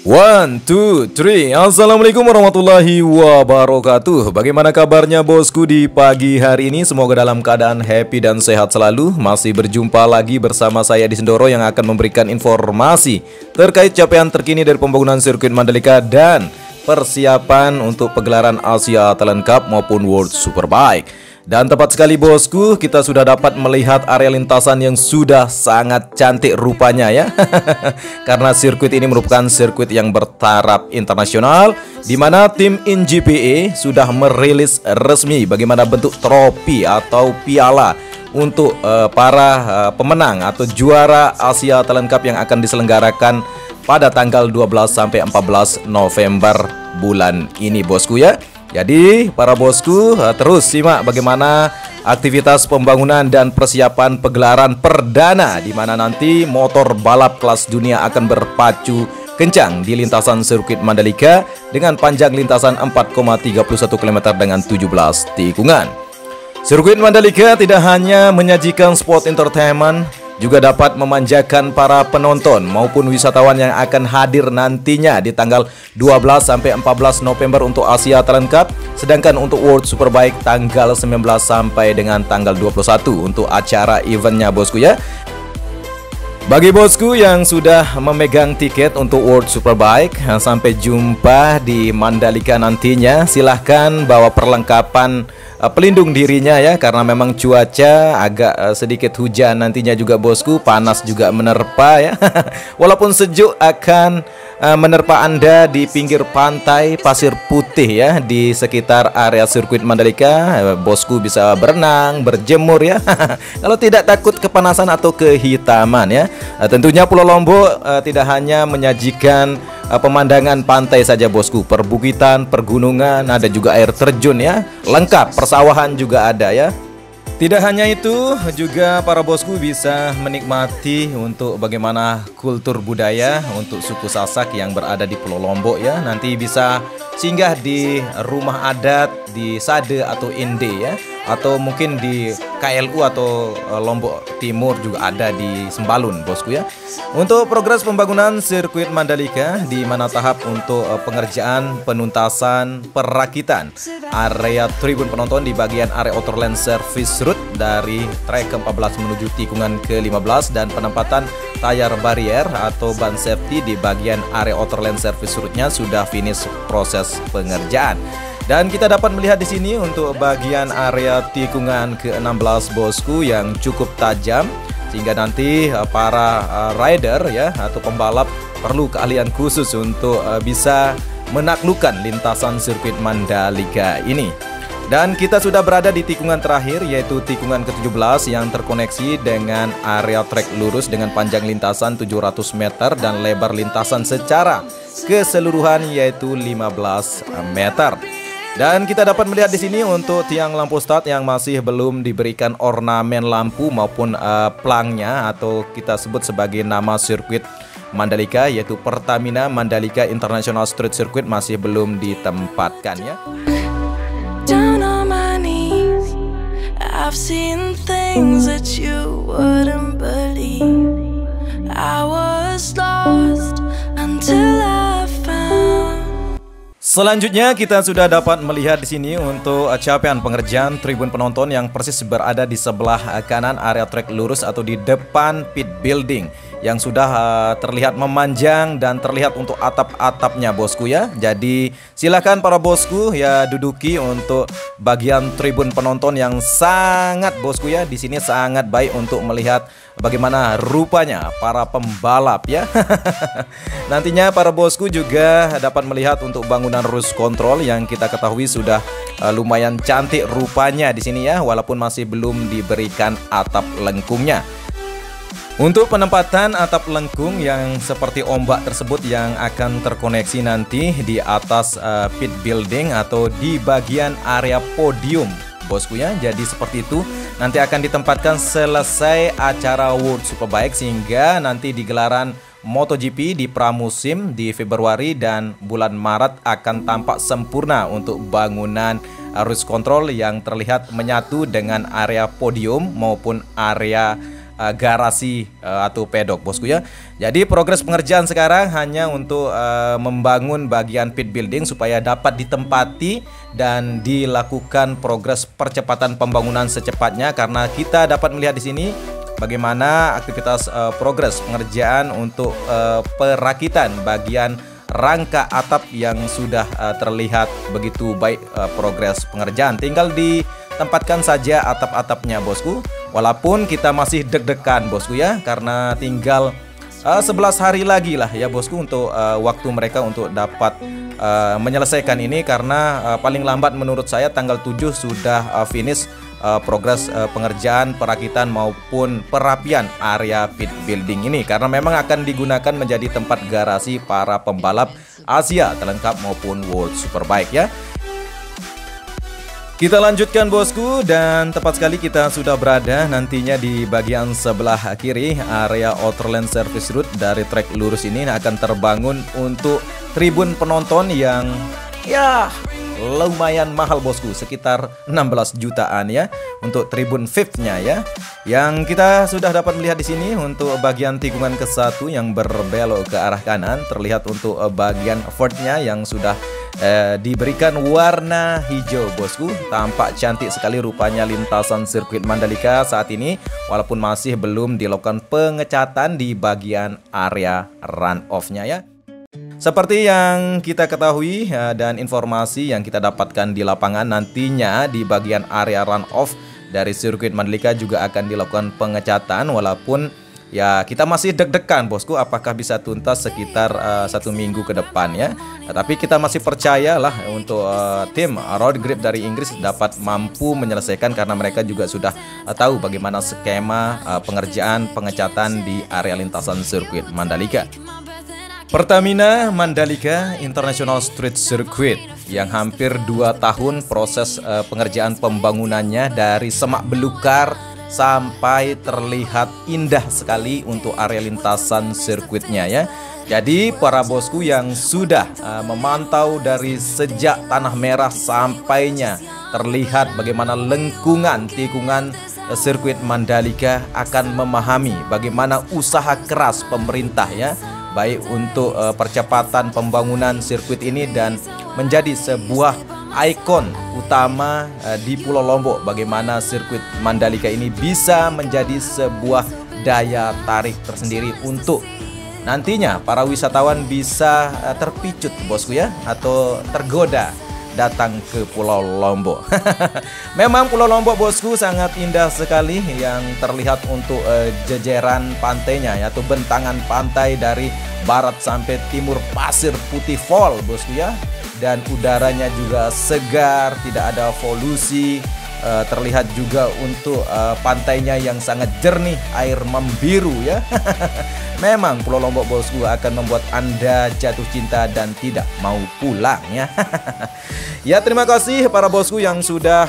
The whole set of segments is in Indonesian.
One, two, three. Assalamualaikum warahmatullahi wabarakatuh. Bagaimana kabarnya bosku di pagi hari ini? Semoga dalam keadaan happy dan sehat selalu. Masih berjumpa lagi bersama saya di Sendoro yang akan memberikan informasi terkait capaian terkini dari pembangunan sirkuit Mandalika dan persiapan untuk pegelaran Asia Talent Cup maupun World Superbike. Dan tepat sekali bosku, kita sudah dapat melihat area lintasan yang sudah sangat cantik rupanya ya. Karena sirkuit ini merupakan sirkuit yang bertaraf internasional, di mana tim InGPA sudah merilis resmi bagaimana bentuk trofi atau piala untuk para pemenang atau juara Asia Talent Cup yang akan diselenggarakan pada tanggal 12 sampai 14 November bulan ini bosku ya. Jadi para bosku terus simak bagaimana aktivitas pembangunan dan persiapan pegelaran perdana, di mana nanti motor balap kelas dunia akan berpacu kencang di lintasan sirkuit Mandalika dengan panjang lintasan 4,31 km dengan 17 tikungan. Sirkuit Mandalika tidak hanya menyajikan sport entertainment, juga dapat memanjakan para penonton maupun wisatawan yang akan hadir nantinya di tanggal 12 sampai 14 November untuk Asia Talent Cup, sedangkan untuk World Superbike tanggal 19 sampai dengan tanggal 21 untuk acara eventnya bosku ya. Bagi bosku yang sudah memegang tiket untuk World Superbike, sampai jumpa di Mandalika nantinya. Silahkan bawa perlengkapan pelindung dirinya ya, karena memang cuaca agak sedikit hujan nantinya juga bosku, panas juga menerpa ya. Walaupun sejuk akan menerpa Anda di pinggir pantai pasir putih ya, di sekitar area sirkuit Mandalika. Bosku bisa berenang, berjemur ya. Kalau tidak takut kepanasan atau kehitaman ya. Tentunya Pulau Lombok tidak hanya menyajikan pemandangan pantai saja bosku, perbukitan, pergunungan, ada juga air terjun ya, lengkap, persawahan juga ada ya. Tidak hanya itu, juga para bosku bisa menikmati untuk bagaimana kultur budaya untuk suku Sasak yang berada di Pulau Lombok ya. Nanti bisa singgah di rumah adat di Sade atau Inde ya, atau mungkin di KLU atau Lombok Timur juga ada di Sembalun bosku ya. Untuk progres pembangunan sirkuit Mandalika, di mana tahap untuk pengerjaan penuntasan perakitan area tribun penonton di bagian area outer lane service route dari trek ke-14 menuju tikungan ke-15, dan penempatan tayar barrier atau ban safety di bagian area outer lane service route-nya sudah finish proses pengerjaan. Dan kita dapat melihat di sini untuk bagian area tikungan ke-16 bosku yang cukup tajam, sehingga nanti para rider ya atau pembalap perlu keahlian khusus untuk bisa menaklukkan lintasan sirkuit Mandalika ini. Dan kita sudah berada di tikungan terakhir, yaitu tikungan ke-17 yang terkoneksi dengan area trek lurus dengan panjang lintasan 700 meter dan lebar lintasan secara keseluruhan yaitu 15 meter. Dan kita dapat melihat di sini untuk tiang lampu start yang masih belum diberikan ornamen lampu maupun plangnya, atau kita sebut sebagai nama sirkuit Mandalika, yaitu Pertamina Mandalika International Street Circuit, masih belum ditempatkan ya. Down on my knees, I've seen things that you wouldn't believe. I was lost until I found. Selanjutnya kita sudah dapat melihat di sini untuk capaian pengerjaan tribun penonton yang persis berada di sebelah kanan area trek lurus atau di depan pit building, yang sudah terlihat memanjang dan terlihat untuk atap-atapnya bosku ya. Jadi silakan para bosku ya duduki untuk bagian tribun penonton yang sangat bosku ya, di sini sangat baik untuk melihat bagaimana rupanya para pembalap ya. Nantinya para bosku juga dapat melihat untuk bangunan cruise control yang kita ketahui sudah lumayan cantik rupanya di sini ya, walaupun masih belum diberikan atap lengkungnya. Untuk penempatan atap lengkung yang seperti ombak tersebut yang akan terkoneksi nanti di atas pit building atau di bagian area podium bosku ya. Jadi seperti itu nanti akan ditempatkan selesai acara World Superbike, sehingga nanti di gelaran MotoGP di pramusim di Februari dan bulan Maret akan tampak sempurna untuk bangunan cruise control yang terlihat menyatu dengan area podium maupun area garasi atau pedok bosku ya. Jadi progres pengerjaan sekarang hanya untuk membangun bagian pit building supaya dapat ditempati dan dilakukan progres percepatan pembangunan secepatnya, karena kita dapat melihat di sini bagaimana aktivitas progres pengerjaan untuk perakitan bagian rangka atap yang sudah terlihat begitu baik progres pengerjaan. Tinggal ditempatkan saja atap-atapnya bosku. Walaupun kita masih deg-degan bosku ya, karena tinggal 11 hari lagi lah ya bosku untuk waktu mereka untuk dapat menyelesaikan ini, karena paling lambat menurut saya tanggal 7 sudah finish progres pengerjaan perakitan maupun perapian area pit building ini, karena memang akan digunakan menjadi tempat garasi para pembalap Asia terlengkap maupun World Superbike ya. Kita lanjutkan bosku, dan tepat sekali kita sudah berada nantinya di bagian sebelah kiri area Outer Lane Service Road. Dari trek lurus ini akan terbangun untuk tribun penonton yang ya lumayan mahal bosku, sekitar 16 jutaan ya untuk tribun VIP-nya ya. Yang kita sudah dapat melihat di sini untuk bagian tikungan ke-1 yang berbelok ke arah kanan, terlihat untuk bagian Ford-nya yang sudah diberikan warna hijau bosku. Tampak cantik sekali rupanya lintasan sirkuit Mandalika saat ini, walaupun masih belum dilakukan pengecatan di bagian area run off-nya ya. Seperti yang kita ketahui dan informasi yang kita dapatkan di lapangan, nantinya di bagian area run off dari sirkuit Mandalika juga akan dilakukan pengecatan, walaupun ya kita masih deg-degan bosku apakah bisa tuntas sekitar 1 minggu ke depan ya. Tapi kita masih percaya lah untuk tim Road Grip dari Inggris dapat mampu menyelesaikan, karena mereka juga sudah tahu bagaimana skema pengerjaan pengecatan di area lintasan sirkuit Mandalika. Pertamina Mandalika International Street Circuit yang hampir 2 tahun proses pengerjaan pembangunannya, dari semak belukar sampai terlihat indah sekali untuk area lintasan sirkuitnya ya. Jadi para bosku yang sudah memantau dari sejak tanah merah sampainya terlihat bagaimana lengkungan tikungan sirkuit Mandalika akan memahami bagaimana usaha keras pemerintah ya, baik untuk percepatan pembangunan sirkuit ini dan menjadi sebuah ikon utama di Pulau Lombok. Bagaimana sirkuit Mandalika ini bisa menjadi sebuah daya tarik tersendiri untuk nantinya para wisatawan bisa terpicut bosku ya, atau tergoda datang ke Pulau Lombok. Memang Pulau Lombok bosku sangat indah sekali, yang terlihat untuk jejeran pantainya ya, atau bentangan pantai dari barat sampai timur pasir putih vol bosku ya, dan udaranya juga segar, tidak ada polusi. Terlihat juga untuk pantainya yang sangat jernih, air membiru ya. Memang Pulau Lombok bosku akan membuat Anda jatuh cinta dan tidak mau pulang ya. Ya, terima kasih para bosku yang sudah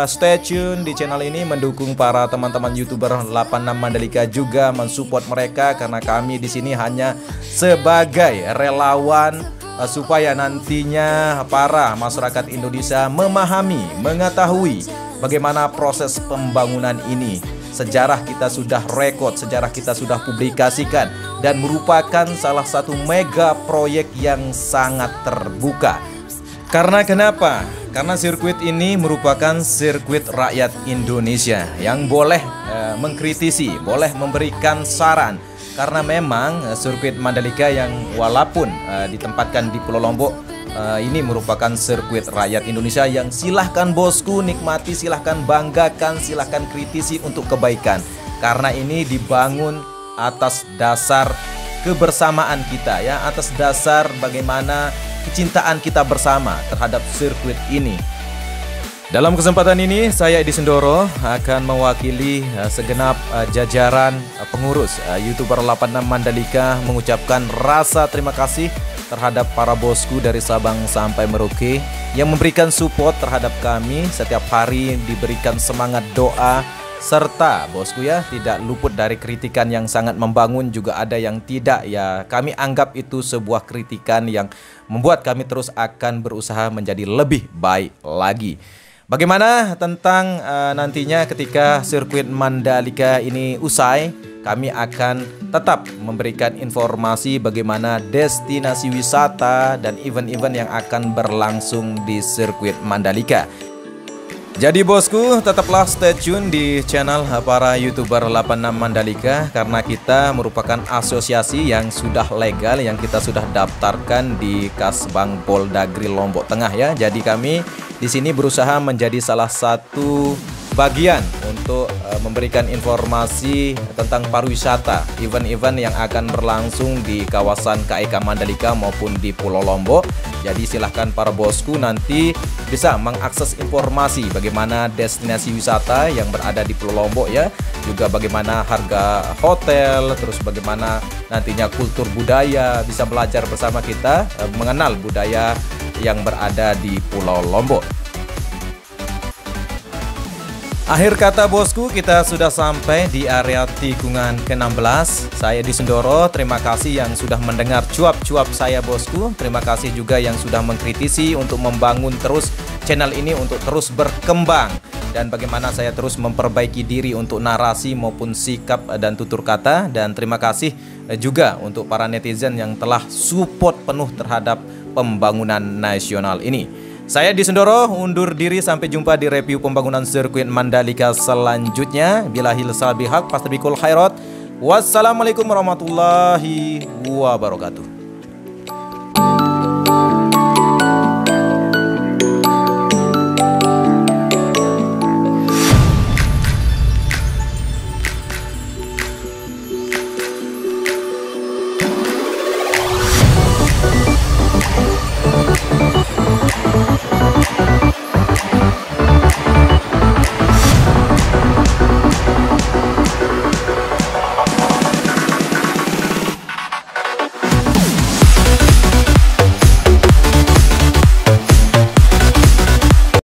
stay tune di channel ini, mendukung para teman-teman YouTuber 86 Mandalika, juga mensupport mereka, karena kami di sini hanya sebagai relawan supaya nantinya para masyarakat Indonesia memahami, mengetahui bagaimana proses pembangunan ini. Sejarah kita sudah rekod, sejarah kita sudah publikasikan, dan merupakan salah satu mega proyek yang sangat terbuka. Karena kenapa? Karena sirkuit ini merupakan sirkuit rakyat Indonesia yang boleh mengkritisi, boleh memberikan saran. Karena memang sirkuit Mandalika yang walaupun ditempatkan di Pulau Lombok, ini merupakan sirkuit rakyat Indonesia yang silahkan bosku nikmati, silahkan banggakan, silahkan kritisi untuk kebaikan. Karena ini dibangun atas dasar kebersamaan kita ya, atas dasar bagaimana kecintaan kita bersama terhadap sirkuit ini. Dalam kesempatan ini saya Edi Sendoro akan mewakili segenap jajaran pengurus YouTuber 86 Mandalika mengucapkan rasa terima kasih terhadap para bosku dari Sabang sampai Merauke yang memberikan support terhadap kami setiap hari, diberikan semangat doa, serta bosku ya tidak luput dari kritikan yang sangat membangun, juga ada yang tidak ya. Kami anggap itu sebuah kritikan yang membuat kami terus akan berusaha menjadi lebih baik lagi. Bagaimana tentang nantinya ketika sirkuit Mandalika ini usai, kami akan tetap memberikan informasi bagaimana destinasi wisata dan event-event yang akan berlangsung di sirkuit Mandalika. Jadi bosku, tetaplah stay tune di channel para YouTuber 86 Mandalika, karena kita merupakan asosiasi yang sudah legal, yang kita sudah daftarkan di Kasbang Polda Gri Lombok Tengah ya. Jadi kami di sini berusaha menjadi salah satu bagian untuk memberikan informasi tentang pariwisata, event-event yang akan berlangsung di kawasan KEK Mandalika maupun di Pulau Lombok. Jadi silahkan para bosku nanti bisa mengakses informasi bagaimana destinasi wisata yang berada di Pulau Lombok ya, juga bagaimana harga hotel, terus bagaimana nantinya kultur budaya, bisa belajar bersama kita mengenal budaya yang berada di Pulau Lombok. Akhir kata bosku, kita sudah sampai di area tikungan ke-16. Saya di Sendoro, terima kasih yang sudah mendengar cuap-cuap saya bosku. Terima kasih juga yang sudah mengkritisi untuk membangun terus channel ini untuk terus berkembang. Dan bagaimana saya terus memperbaiki diri untuk narasi maupun sikap dan tutur kata. Dan terima kasih juga untuk para netizen yang telah support penuh terhadap pembangunan nasional ini. Saya di Sendoro undur diri, sampai jumpa di review pembangunan sirkuit Mandalika selanjutnya. Bilahil salbihaq, pastabikul khairat. Wassalamualaikum warahmatullahi wabarakatuh.